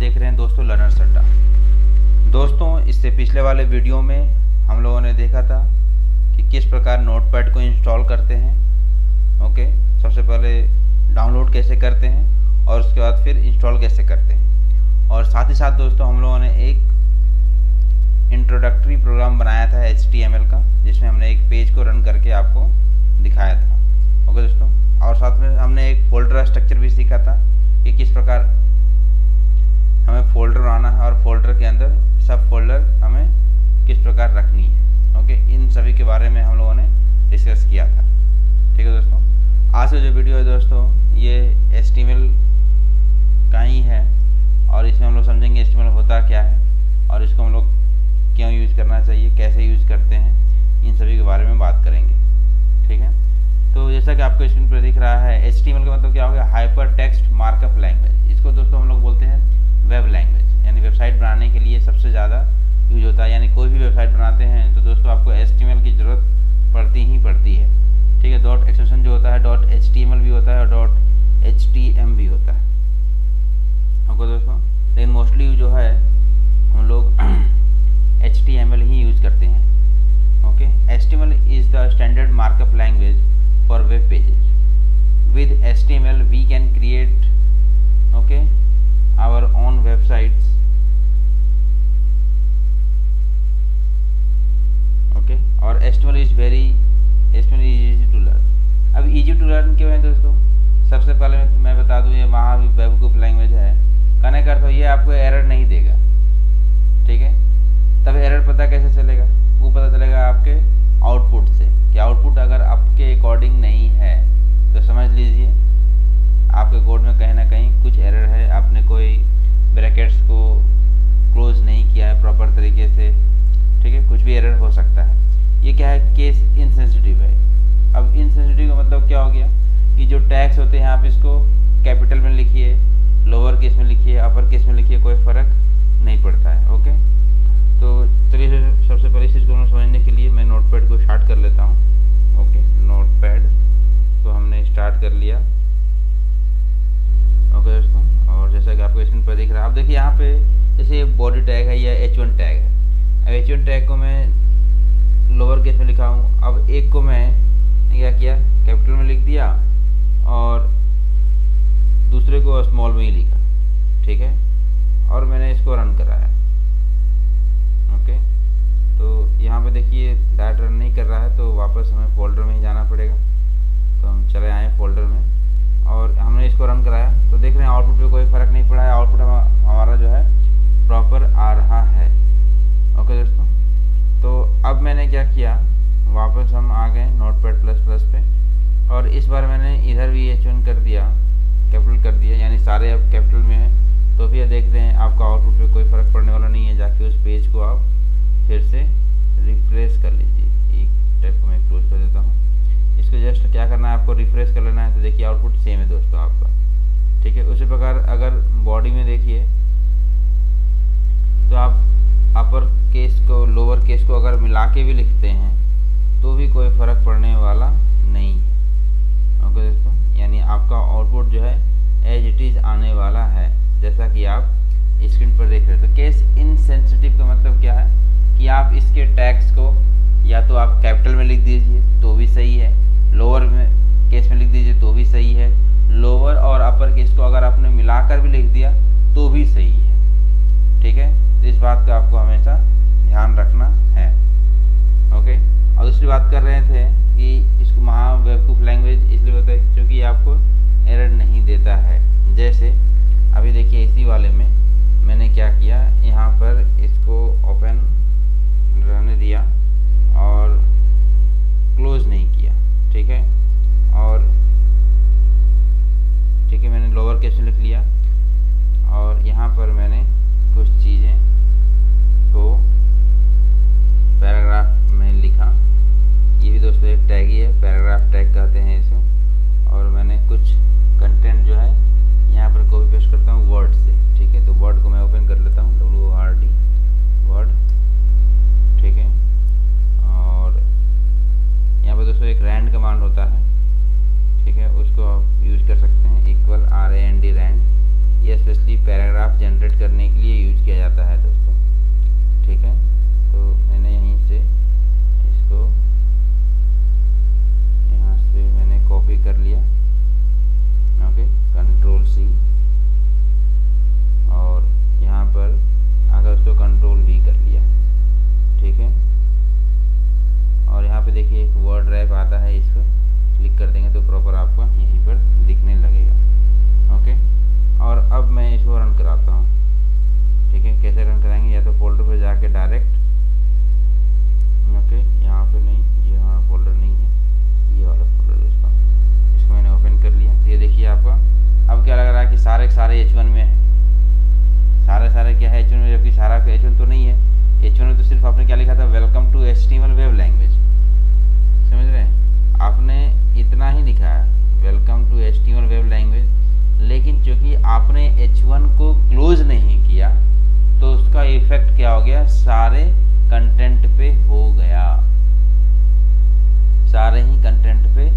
देख रहे हैं दोस्तों लर्नर्स अड्डा। दोस्तों इससे पिछले वाले वीडियो में हम लोगों ने देखा था कि किस प्रकार नोटपैड को इंस्टॉल करते हैं। ओके, सबसे पहले डाउनलोड कैसे करते हैं और उसके बाद फिर इंस्टॉल कैसे करते हैं। और साथ ही साथ दोस्तों हम लोगों ने एक इंट्रोडक्टरी प्रोग्राम बनाया था HTML का, जिसमें हमने एक पेज को रन करके आपको दिखाया था। ओके दोस्तों, और साथ में हमने एक फोल्डर स्ट्रक्चर भी सीखा था कि किस प्रकार हमें फोल्डर बनाना है और फोल्डर के अंदर सब फोल्डर हमें किस प्रकार रखनी है। ओके, इन सभी के बारे में हम लोगों ने डिस्कस किया था। ठीक है दोस्तों, आज का जो वीडियो है दोस्तों ये HTML का ही है और इसमें हम लोग समझेंगे HTML होता क्या है और इसको हम लोग क्यों यूज़ करना चाहिए, कैसे यूज़ करते हैं, इन सभी के बारे में बात करेंगे। ठीक है, तो जैसा कि आपको स्क्रीन पर दिख रहा है HTML का मतलब क्या हो गया, हाइपर टेक्स्ट मार्कअप लैंग्वेज। इसको दोस्तों हम लोग बोलते हैं वेब लैंग्वेज, यानी वेबसाइट बनाने के लिए सबसे ज़्यादा यूज होता है। यानी कोई भी वेबसाइट बनाते हैं तो दोस्तों आपको HTML की ज़रूरत पड़ती ही पड़ती है। ठीक है, डॉट एक्सटेंशन जो होता है .html भी होता है और .htm भी होता है। ओके दोस्तों, लेकिन मोस्टली जो है हम लोग HTML ही यूज करते हैं। Okay, HTML is the standard markup language for web pages. With HTML we can create okay our own websites. Okay, और HTML is easy to learn. अब इजी टू लर्न क्यों है दोस्तों? सबसे पहले मैं बता दूं, ये वहाँ भी बेवकूफ़ लैंग्वेज है। कहने का अर्थ ये आपको एरर नहीं देगा। ठीक है, तब एरर पता कैसे चलेगा? वो पता चलेगा आपके आउटपुट से कि आउटपुट अगर आपके अकॉर्डिंग नहीं है तो समझ लीजिए आपके कोड में कहीं ना कहीं कुछ एरर है, आपने कोई ब्रैकेट्स को क्लोज नहीं किया है प्रॉपर तरीके से। ठीक है, कुछ भी एरर हो सकता है। ये क्या है, केस इनसेंसिटिव है। अब इनसेंसिटिव का मतलब क्या हो गया कि जो टैग्स होते हैं आप इसको कैपिटल में लिखिए, लोअर केस में लिखिए, अपर केस में लिखिए, कोई फ़र्क नहीं पड़ता है। ओके, तो चलिए सबसे पहले इस चीज़ को समझने के लिए मैं नोटपैड को स्टार्ट कर लेता हूँ। ओके, नोटपैड को हमने स्टार्ट कर लिया। ओके दोस्तों, और जैसा कि आपको स्क्रीन पर दिख रहा है, अब देखिए यहाँ पे जैसे बॉडी टैग है या H1 टैग है। अब H1 टैग को मैं लोअर केस में लिखा हूँ। अब एक को मैं क्या किया, कैपिटल में लिख दिया और दूसरे को स्मॉल में ही लिखा। ठीक है, और मैंने इसको रन कराया। ओके, तो यहाँ पे देखिए डायरेक्ट रन नहीं कर रहा है, तो वापस हमें फोल्डर में ही जाना पड़ेगा। तो हम चले आए फोल्डर में और हमने इसको रन कराया। तो देख रहे हैं आउटपुट पे कोई फ़र्क नहीं पड़ा है, आउटपुट हमारा जो है प्रॉपर आ रहा है। ओके दोस्तों, तो अब मैंने क्या किया, वापस हम आ गए नोटपैड प्लस प्लस पे और इस बार मैंने इधर भी H1 कर दिया, कैपिटल कर दिया, यानी सारे अब कैपिटल में है। तो फिर देख रहे हैं आपका आउटपुट पे कोई फ़र्क पड़ने वाला नहीं है। जाके उस पेज को आप फिर से रिफ्रेश कर लीजिए। एक टैब को मैं क्लोज कर देता हूँ। इसको जस्ट क्या करना है, आपको रिफ्रेश कर लेना है। तो देखिए आउटपुट सेम है दोस्तों आपका। ठीक है, उसी प्रकार अगर बॉडी में देखिए तो आप अपर केस को लोअर केस को अगर मिला के भी लिखते हैं तो भी कोई फ़र्क पड़ने वाला नहीं है। ओके दोस्तों, यानी आपका आउटपुट जो है एज इट इज़ आने वाला है, जैसा कि आप स्क्रीन पर देख रहे हैं। तो केस इनसेंसिटिव का मतलब क्या है कि आप इसके टैग्स को या तो आप कैपिटल में लिख दीजिए तो भी सही है, लोअर में केस में लिख दीजिए तो भी सही है, लोअर और अपर केस को अगर आपने मिलाकर भी लिख दिया तो भी सही है। ठीक है, तो इस बात का आपको हमेशा ध्यान रखना है। ओके, और दूसरी बात कर रहे थे कि इसको महा बेवकूफ़ लैंग्वेज इसलिए होता है क्योंकि ये आपको एरर नहीं देता है। जैसे अभी देखिए इसी वाले में मैंने क्या किया, यहाँ पर इसको ओपन रहने दिया और क्लोज नहीं किया। ठीक है, और ठीक है मैंने लोअर केस में लिख लिया और यहाँ पर मैंने कुछ चीज़ें को पैराग्राफ में लिखा। ये भी दोस्तों एक टैग ही है, पैराग्राफ टैग कहते हैं इसको। और मैंने कुछ कंटेंट जो है यहाँ पर कॉपी पेस्ट करता हूँ वर्ड से। ठीक है, तो वर्ड को मैं ओपन कर लेता हूँ WORD H1 में तो सिर्फ आपने क्या लिखा था, welcome to HTML web language, समझ रहे हैं, आपने इतना ही लिखा है, welcome to HTML web language. लेकिन चूंकि आपने H1 को क्लोज नहीं किया तो उसका इफेक्ट क्या हो गया, सारे कंटेंट पे हो गया, सारे ही कंटेंट पे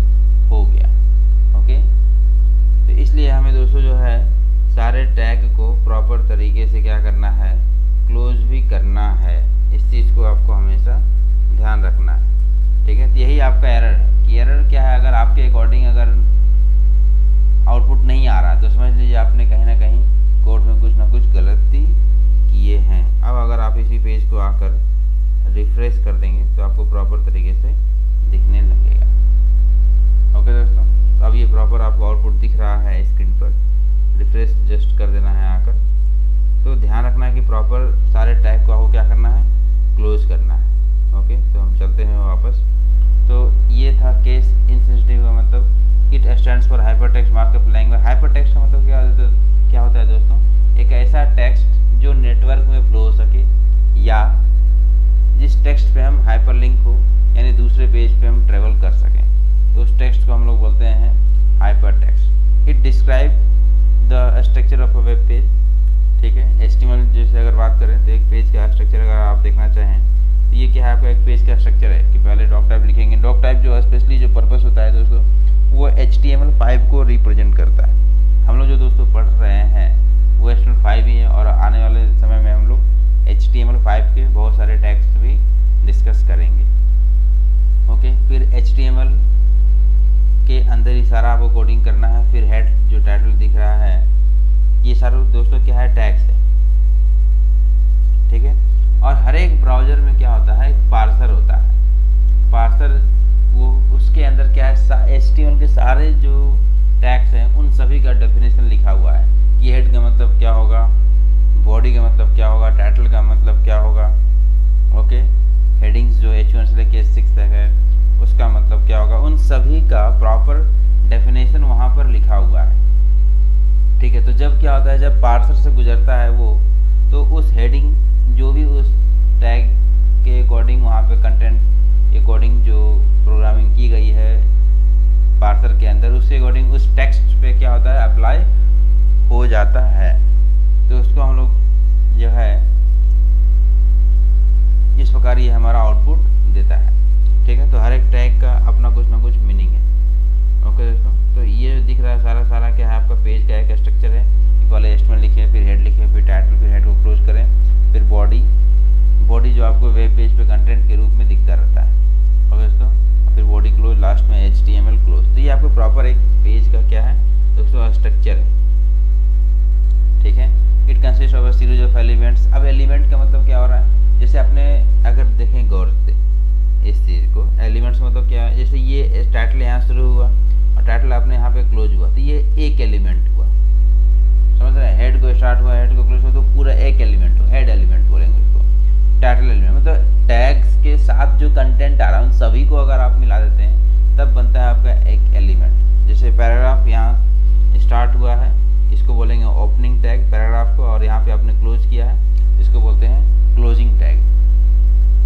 हो गया। ओके, तो इसलिए हमें दोस्तों जो है सारे टैग को प्रॉपर तरीके से क्या करना है, क्लोज भी करना है। इस चीज़ को आपको हमेशा ध्यान रखना है, ठीक है। तो यही आपका एरर है कि एरर क्या है, अगर आपके अकॉर्डिंग अगर आउटपुट नहीं आ रहा तो समझ लीजिए आपने कहीं ना कहीं कोड में कुछ ना कुछ गलती किए हैं। अब अगर आप इसी पेज को आकर रिफ्रेश कर देंगे तो आपको प्रॉपर तरीके से दिखने लगेगा। ओके दोस्तों, तो अब ये प्रॉपर आपको आउटपुट दिख रहा है स्क्रीन पर। रिफ्रेश जस्ट कर देना है आकर। तो ध्यान रखना है कि प्रॉपर सारे टैग को आपको क्या करना है, क्लोज करना है। ओके, तो हम चलते हैं वापस। तो ये था केस इनसेंसिटिव का मतलब it stands for hypertext markup language. Hypertext का मतलब क्या होता है दोस्तों, एक ऐसा टेक्स्ट जो नेटवर्क में फ्लो हो सके या जिस टेक्स्ट पे हम हाइपरलिंक हो यानी दूसरे पेज पे हम ट्रेवल कर सकें, तो उस टेक्स्ट को हम लोग बोलते हैं hypertext. It describe the structure of a web page, ठीक है। HTML जैसे अगर बात करें तो एक पेज का स्ट्रक्चर अगर आप देखना चाहें तो ये क्या है, आपका एक पेज का स्ट्रक्चर है कि पहले डॉक टाइप लिखेंगे। डॉक टाइप जो स्पेशली जो पर्पस होता है दोस्तों वो HTML5 को रिप्रेजेंट करता है। हम लोग जो दोस्तों पढ़ रहे हैं वो HTML5 ही है और आने वाले समय में हम लोग HTML5 के बहुत सारे टैग्स भी डिस्कस करेंगे। ओके, फिर HTML के अंदर ही सारा आपको कोडिंग करना है। फिर हेड जो टाइटल दिख रहा है ये सारे दोस्तों क्या है, टैग्स है, ठीक है। और हर एक ब्राउजर में क्या होता है, एक पार्सर होता है। पार्सर वो उसके अंदर क्या है, HTML के सारे जो टैग्स हैं उन सभी का डेफिनेशन लिखा हुआ है कि हेड का मतलब क्या होगा, बॉडी का मतलब क्या होगा, टाइटल का मतलब क्या होगा। ओके, हेडिंग्स जो H1 से लेके H6 तक है उसका मतलब क्या होगा, उन सभी का प्रॉपर डेफिनेशन वहाँ पर लिखा हुआ है, ठीक है। तो जब क्या होता है, जब पार्सर से गुजरता है वो, तो उस हेडिंग जो भी उस टैग के अकॉर्डिंग वहाँ पे कंटेंट के अकॉर्डिंग जो प्रोग्रामिंग की गई है पार्सर के अंदर, उसके अकॉर्डिंग उस टेक्स्ट पे क्या होता है, अप्लाई हो जाता है। तो उसको हम लोग जो है इस प्रकार ये हमारा आउटपुट देता है, ठीक है। तो हर एक टैग का अपना कुछ ना कुछ मीनिंग है। ओके दोस्तों, तो ये दिख रहा है सारा क्या है, आपका पेज का एक स्ट्रक्चर है कि पहले HTML लिखे, फिर हेड लिखे, फिर टाइटल, फिर हेड को क्लोज करें, फिर बॉडी जो आपको वेब पेज पे कंटेंट के रूप में दिखता रहता है। ओके दोस्तों, फिर बॉडी क्लोज, लास्ट में HTML क्लोज। तो ये आपको प्रॉपर एक पेज का क्या है दोस्तों, स्ट्रक्चर है, ठीक है। It consist of a series of elements. अब एलिमेंट का मतलब क्या हो रहा है, जैसे आपने अगर देखें गौर से इस चीज़ को, एलिमेंट्स मतलब क्या है, जैसे ये टाइटल यहाँ शुरू हुआ और टाइटल आपने यहाँ पे क्लोज हुआ तो ये एक एलिमेंट हुआ, समझ रहे हैं। हेड को स्टार्ट हुआ, हेड को क्लोज हुआ तो पूरा एक एलिमेंट हुआ, हेड एलिमेंट बोलेंगे उसको, टाइटल एलिमेंट। मतलब टैग्स के साथ जो कंटेंट आ रहा है उन सभी को अगर आप मिला देते हैं तब बनता है आपका एक एलिमेंट। जैसे पैराग्राफ यहाँ स्टार्ट हुआ है, इसको बोलेंगे ओपनिंग टैग पैराग्राफ को, और यहाँ पे आपने क्लोज किया है इसको बोलते हैं क्लोजिंग टैग,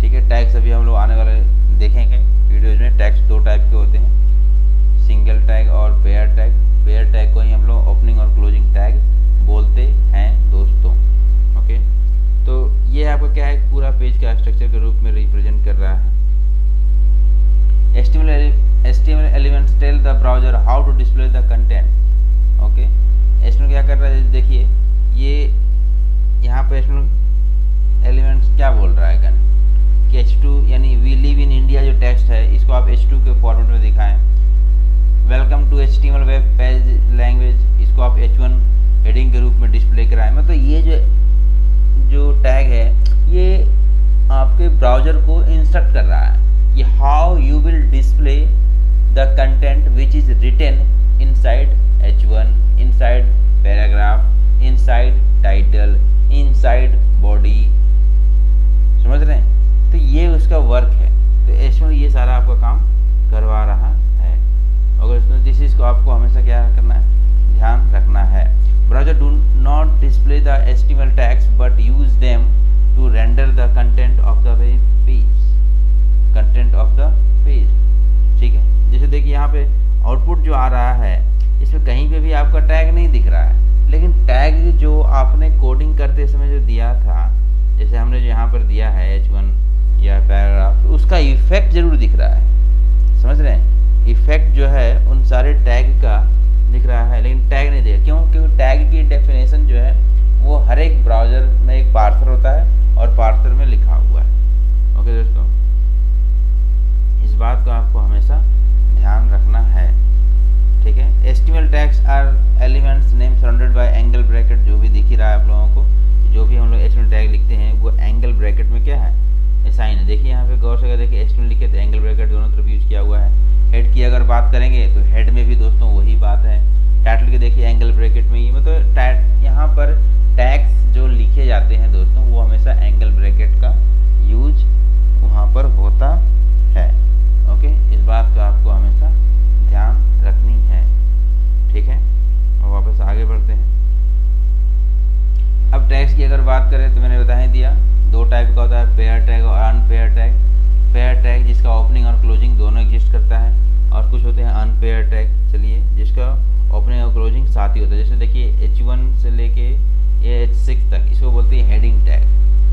ठीक है। टैग्स अभी हम लोग आने वाले देखेंगे वीडियोज में। टैग्स दो टाइप के होते हैं, सिंगल टैग और पेयर टैग। पेयर टैग को ही हम लोग ओपनिंग और क्लोजिंग टैग बोलते हैं दोस्तों। ओके, तो ये आपका क्या है, पूरा पेज का स्ट्रक्चर के रूप में रिप्रेजेंट कर रहा है। HTML elements tell the browser how to display the content. Okay, HTML क्या कर रहा है, देखिए ये यहाँ पे HTML एलिमेंट्स क्या बोल रहा है कि H2 यानी वी लिव इन इंडिया जो टेक्स्ट है इसको आप H2 के फॉर्मेट में दिखाएं। Welcome to HTML web page language, इसको आप H1 हेडिंग के रूप में डिस्प्ले कराएं। मतलब ये जो टैग है ये आपके ब्राउजर को इंस्ट्रक्ट कर रहा है कि how you will display the content which is written inside H1, inside paragraph, inside title, inside body, समझ रहे हैं। तो ये उसका वर्क है। तो HTML ये सारा आपका काम करवा रहा है। अगर इसमें जिस चीज़ को आपको हमेशा क्या करना है, ध्यान रखना है। Browser do not display the HTML tags but use them to render the content of the page, content of the page, ठीक है। जैसे देखिए यहाँ पे आउटपुट जो आ रहा है इसमें कहीं पे भी आपका टैग नहीं दिख रहा है, लेकिन टैग जो आपने कोडिंग करते समय जो दिया था, जैसे हमने जो यहाँ पर दिया है H1 या पैराग्राफ, तो उसका इफेक्ट जरूर दिख रहा है, समझ रहे हैं। इफेक्ट जो है उन सारे टैग का दिख रहा है, लेकिन टैग नहीं दिया। क्यों? क्योंकि टैग की डेफिनेशन जो है वो हर एक ब्राउजर में एक पार्सर होता है और पार्सर में लिखा हुआ है। ओके दोस्तों, इस बात को आपको हमेशा ध्यान रखना है, ठीक है। HTML tags are elements name surrounded by angle bracket, जो भी दिख ही रहा है आप लोगों को, जो भी हम लोग HTML टैग लिखते हैं वो एंगल ब्रैकेट में क्या है, साइन है। देखिए यहाँ पे गौर से अगर देखिए HTML लिखे तो एंगल ब्रैकेट दोनों तरफ यूज किया हुआ है। हेड की अगर बात करेंगे तो हेड में भी दोस्तों वही बात है। टाइटल के देखिए एंगल ब्रैकेट में ही, मतलब यहाँ पर टैग्स जो लिखे जाते हैं दोस्तों वो हमेशा एंगल ब्रैकेट का यूज वहाँ पर होता है। ओके, इस बात का आपको हमेशा ध्यान रखनी है, ठीक है। और वापस आगे बढ़ते हैं। अब टैग्स की अगर बात करें तो मैंने बता ही दिया, दो टाइप का होता है, पेयर टैग और अनपेयर टैग। पेयर टैग जिसका ओपनिंग और क्लोजिंग दोनों एग्जिस्ट करता है, और कुछ होते हैं अनपेयर टैग, चलिए, जिसका ओपनिंग और क्लोजिंग साथ ही होता है। जैसे देखिए H1 से लेके H6 तक, इसको बोलते हैं हेडिंग टैग,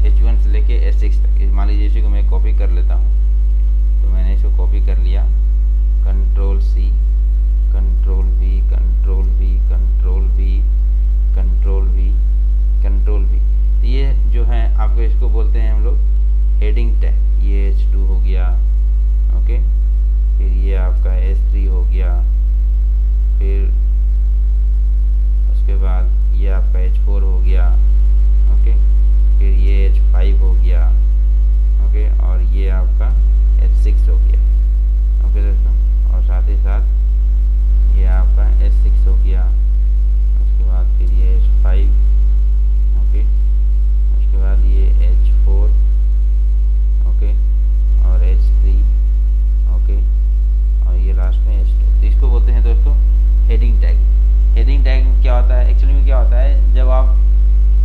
H1 से लेके H6 तक। मान लीजिए इसी को मैं कॉपी कर लेता हूँ, तो मैंने इसको कॉपी कर लिया, Ctrl+C, Ctrl+V, Ctrl+V, Ctrl+V, Ctrl+V, Ctrl+V। तो ये जो है आपको इसको बोलते हैं हम लोग हेडिंग टैग। ये H2 हो गया, ओके, फिर ये आपका H3 हो गया, फिर उसके बाद ये आपका H4 हो गया, ओके, फिर ये H5 हो गया, ओके, और ये आपका H6 हो गया, ओके दोस्तों। और साथ ही साथ ये आपका H6 हो गया, उसके बाद फिर ये H5, ओके, उसके बाद ये H4, ओके, और H3, ओके, और ये लास्ट में H2। तो इसको बोलते हैं दोस्तों हेडिंग टैग। हेडिंग टैग में क्या होता है, एक्चुअली में क्या होता है, जब आप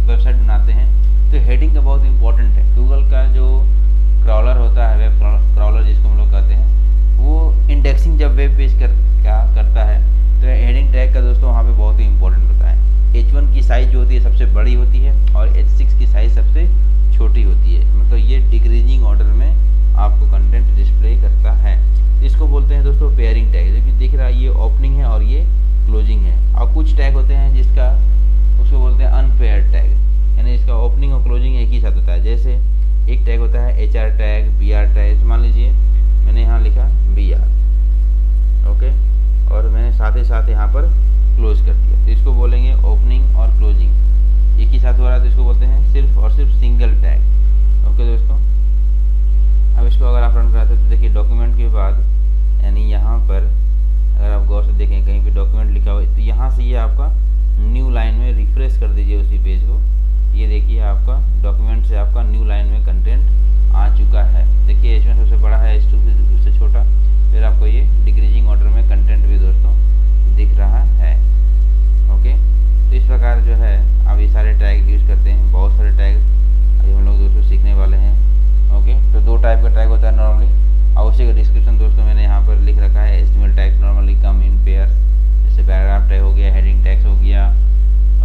वेबसाइट बनाते हैं तो हेडिंग का बहुत इंपॉर्टेंट है। गूगल का जो क्रॉलर होता है, वेब क्रॉलर जिसको हम लोग कहते हैं, वो इंडेक्सिंग जब वेब पेज करता है तो हेडिंग टैग का दोस्तों वहाँ पे बहुत ही इंपॉर्टेंट होता है। H1 की साइज़ जो होती है सबसे बड़ी होती है और H6 की साइज़ सबसे छोटी होती है, मतलब ये डिक्रीजिंग ऑर्डर में आपको कंटेंट डिस्प्ले करता है। इसको बोलते हैं दोस्तों पेयरिंग टैग। देखिए दिख रहा है ये ओपनिंग है और ये क्लोजिंग है। और कुछ टैग होते हैं जिसका उसको बोलते हैं अनपेयर टैग, यानी इसका ओपनिंग और क्लोजिंग एक ही साथ होता है। जैसे एक टैग होता है HR टैग, BR टैग। मान लीजिए मैंने यहाँ लिखा BR, ओके, और मैंने साथ ही साथ यहाँ पर क्लोज कर दिया, तो इसको बोलेंगे ओपनिंग और क्लोजिंग एक ही साथ हो रहा है, तो इसको बोलते हैं सिर्फ और सिर्फ सिंगल टैग। ओके दोस्तों, अब इसको अगर आप रन कराते हैं तो देखिए डॉक्यूमेंट के बाद, यानी यहाँ पर अगर आप गौर से देखें कहीं पे डॉक्यूमेंट लिखा हुआ है तो यहाँ से ये आपका न्यू लाइन में रिफ्रेश कर दीजिए उसी पेज को। ये देखिए आपका डॉक्यूमेंट से आपका न्यू लाइन में कंटेंट आ चुका है। देखिए H1 सबसे बड़ा है, H2 उससे छोटा, फिर आपको ये डिक्रीजिंग ऑर्डर में कंटेंट भी दोस्तों दिख रहा है। ओके, तो इस प्रकार जो है आप ये सारे टैग यूज़ करते हैं। बहुत सारे टैग अभी हम लोग दोस्तों सीखने वाले हैं। ओके, तो दो टाइप का टैग होता है नॉर्मली, और उसी का डिस्क्रिप्शन दोस्तों मैंने यहाँ पर लिख रखा है। HTML tag normally come in pair, जैसे पैराग्राफ टैग हो गया, हेडिंग टैग्स हो गया,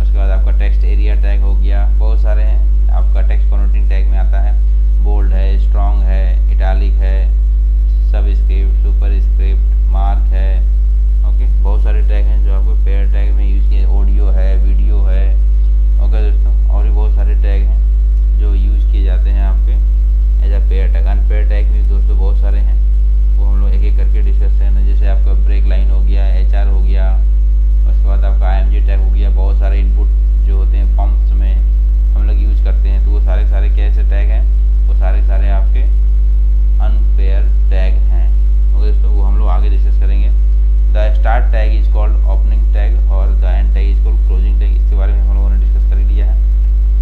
उसके बाद आपका टेक्स्ट एरिया टैग हो गया, बहुत सारे हैं। आपका टेक्स्ट कॉन्वर्टिंग टैग में आता है, बोल्ड है, स्ट्रॉन्ग है, इटालिक है, सब स्क्रिप्ट, सुपर स्क्रिप्ट, मार्क है। ओके, बहुत सारे टैग हैं जो आपको पेयर टैग में यूज़ किए। ऑडियो है, वीडियो है। ओके दोस्तों, और भी बहुत सारे टैग हैं जो यूज़ किए जाते हैं आपके as a pair tag. Unpair tag भी दोस्तों बहुत सारे हैं, वो हम लोग एक एक करके डिस्कस करें। जैसे आपका ब्रेक लाइन हो गया, HR हो गया, उसके बाद आपका IMG टैग हो गया। बहुत सारे इनपुट जो होते हैं फॉर्म्स में हम लोग यूज़ करते हैं, तो वो सारे सारे कैसे टैग हैं, वो सारे सारे आपके अनपेयर टैग हैं। ओके दोस्तों, वो हम लोग आगे डिस्कस करेंगे। The start tag is called opening tag और the end tag is called closing tag. इसके बारे में हम लोगों ने डिस्कस कर लिया है।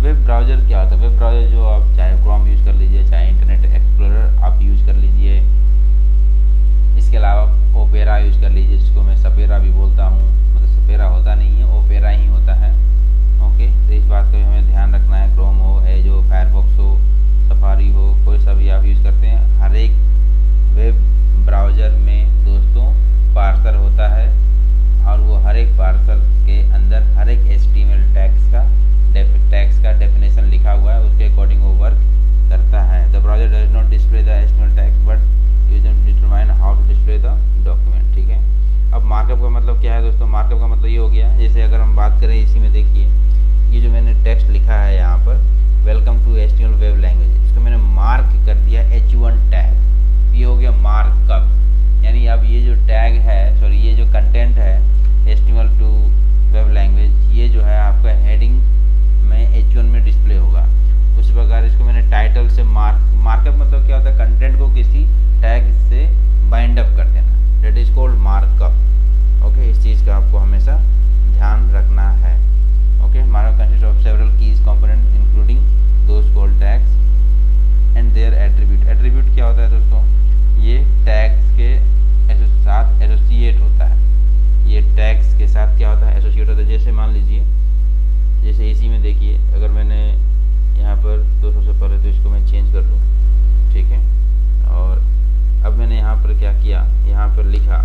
वेब ब्राउज़र क्या होता है? वेब ब्राउज़र जो आप चाहे क्रोम यूज़ कर लीजिए, चाहे इंटरनेट एक्सप्लोरर आप यूज़ कर लीजिए, इसके अलावा ओपेरा यूज़ कर लीजिए, जिसको मैं सपेरा भी बोलता हूँ। मतलब सपेरा होता नहीं है, ओपेरा ही होता है। ओके, तो इस बात का हमें ध्यान रखना है। क्रोम हो, एज हो, फायरफॉक्स हो, टेक्स्ट लिखा है यहाँ पर welcome to HTML web language, इसको मैंने मार्क कर दिया H1 टैग, ये हो गया मार्कअप। यानी अब ये जो टैग है, सॉरी ये जो कंटेंट है HTML टू वेब लैंग्वेज, ये जो है आपका हेडिंग में H1 में डिस्प्ले होगा। उसी प्रकार इसको मैंने टाइटल से मार्कअप मतलब क्या होता है, कंटेंट को किसी टैग से बाइंड अप कर देना, that is called markup. Okay, इस चीज़ का आपको हमेशा ध्यान रखना है। Okay, markup consist of several keys component including those called tags and their attribute. Attribute क्या होता है दोस्तों, ये टैग्स के साथ एसोसिएट होता है, ये टैग्स के साथ क्या होता है, एसोसिएट होता है। जैसे मान लीजिए, जैसे इसी में देखिए, अगर मैंने यहाँ पर तो सबसे पहले तो इसको मैं चेंज कर लूँ, ठीक है। और अब मैंने यहाँ पर क्या किया, यहाँ पर लिखा